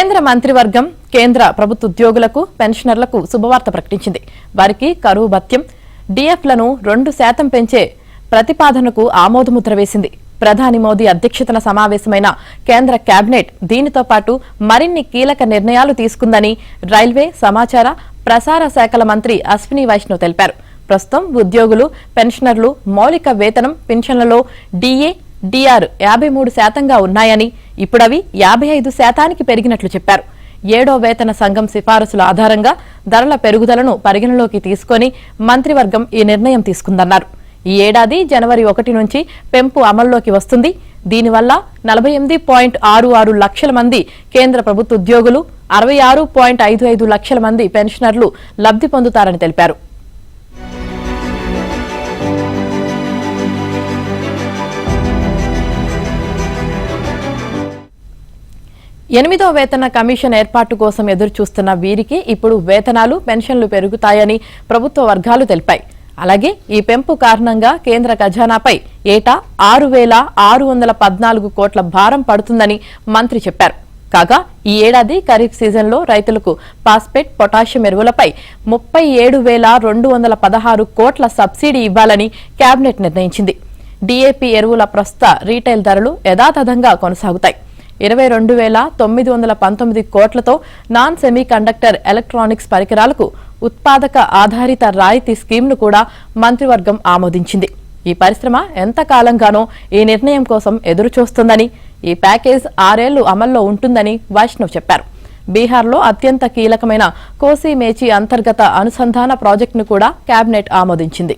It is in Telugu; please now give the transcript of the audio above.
కేంద్ర మంత్రివర్గం కేంద్ర ప్రభుత్వ ఉద్యోగులకు పెన్షనర్లకు శుభవార్త ప్రకటించింది. వారికి కరువు భత్యం డిఎఫ్లను 2% పెంచే ప్రతిపాదనకు ఆమోదముద్ర వేసింది. ప్రధాని మోదీ అధ్యక్షతన సమావేశమైన కేంద్ర కేబినెట్ దీనితో పాటు మరిన్ని కీలక నిర్ణయాలు తీసుకుందని రైల్వే సమాచార ప్రసార శాఖల మంత్రి అశ్విని వైష్ణవ్ తెలిపారు. ప్రస్తుతం ఉద్యోగులు పెన్షనర్లు మౌలిక వేతనం పింఛన్లలో డిఏ డిఆర్ 53% ఉన్నాయని ఇప్పుడవి 55% పెరిగినట్లు చెప్పారు. 7వ వేతన సంఘం సిఫారసుల ఆధారంగా ధరల పెరుగుదలను పరిగణలోకి తీసుకుని మంత్రివర్గం ఈ నిర్ణయం తీసుకుందన్నారు. ఈ ఏడాది జనవరి 1 నుంచి పెంపు అమల్లోకి వస్తుంది. దీనివల్ల 48.66 లక్షల మంది కేంద్ర ప్రభుత్వ ఉద్యోగులు 66.55 లక్షల మంది పెన్షనర్లు లబ్ధి పొందుతారని తెలిపారు. 8వ వేతన కమిషన్ ఏర్పాటు కోసం ఎదురు చూస్తున్న వీరికి ఇప్పుడు వేతనాలు పెన్షన్లు పెరుగుతాయని ప్రభుత్వ వర్గాలు తెలిపాయి. అలాగే ఈ పెంపు కారణంగా కేంద్ర ఖజానాపై ఏటా 6,614 కోట్ల భారం పడుతుందని మంత్రి చెప్పారు. కాగా ఈ ఏడాది ఖరీఫ్ సీజన్లో రైతులకు ఫాస్ఫేట్ పొటాషియం ఎరువులపై 37,216 కోట్ల సబ్సిడీ ఇవ్వాలని కేబినెట్ నిర్ణయించింది. డీఏపీ ఎరువుల ప్రస్తుత రీటైల్ ధరలు యథాతథంగా కొనసాగుతాయి. 22,919 కోట్లతో నాన్ సెమీ కండక్టర్ ఎలక్ట్రానిక్స్ పరికరాలకు ఉత్పాదక ఆధారిత రాయితీ స్కీమ్ను కూడా మంత్రివర్గం ఆమోదించింది. ఈ పరిశ్రమ ఎంతకాలంగానో ఈ నిర్ణయం కోసం ఎదురుచూస్తోందని, ఈ ప్యాకేజ్ 6 ఏళ్లు అమల్లో ఉంటుందని వైష్ణవ్ చెప్పారు. బీహార్లో అత్యంత కీలకమైన కోసి మేచి అంతర్గత అనుసంధాన ప్రాజెక్టును కూడా కేబినెట్ ఆమోదించింది.